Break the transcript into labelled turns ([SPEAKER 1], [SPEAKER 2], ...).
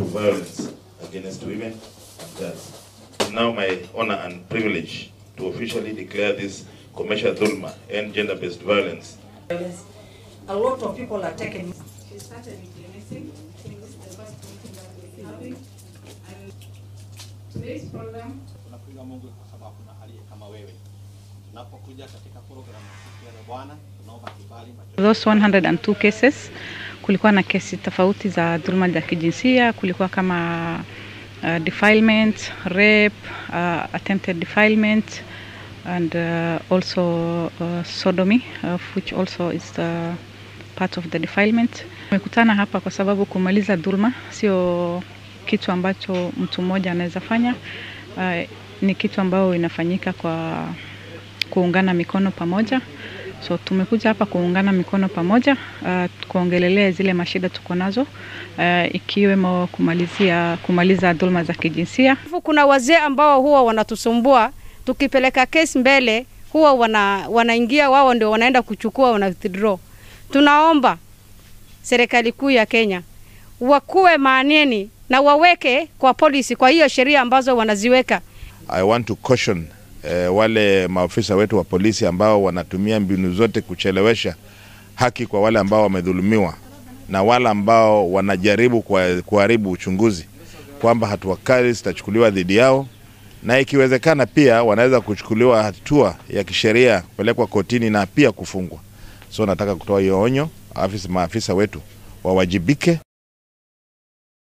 [SPEAKER 1] violence against women and girls. It's now my honor and privilege to officially declare this commercial dhulma and gender-based violence.
[SPEAKER 2] A lot of people are taken. She started implementing. This is the first meeting that we're having. And today's program.
[SPEAKER 3] Those 102 cases, kulikuwa na kesi tofauti za dhulma za kijinsia, kulikuwa kama defilement, rape, attempted defilement, and also sodomy, which also is part of the defilement. Tumekutana hapa kwa sababu kumaliza dhulma sio kitu ambacho mtu mmoja anaweza fanya, ni kitu ambao inafanyika kwa kuungana mikono pamoja. So tumekuja hapa kuungana mikono pamoja, kuongelelea zile mashida tuko nazo, ikiwemo kumaliza dhulma za kijinsia.
[SPEAKER 4] Kuna wazee ambao huwa wanatusumbua, tukipeleka kesi mbele huwa wanaingia wao ndio wanaenda kuchukua, wana withdraw. Tunaomba serikali kuu ya Kenya wakuwe maaneni na waweke kwa polisi kwa hiyo sheria ambazo wanaziweka.
[SPEAKER 1] I want to caution wale maafisa wetu wa polisi ambao wanatumia mbinu zote kuchelewesha haki kwa wale ambao wamedhulumiwa na wale ambao wanajaribu kuharibu uchunguzi, kwamba hatua kali zitachukuliwa dhidi yao, na ikiwezekana pia wanaweza kuchukuliwa hatua ya kisheria, kupelekwa kotini na pia kufungwa. So nataka kutoa hiyo onyo, maafisa wetu wawajibike.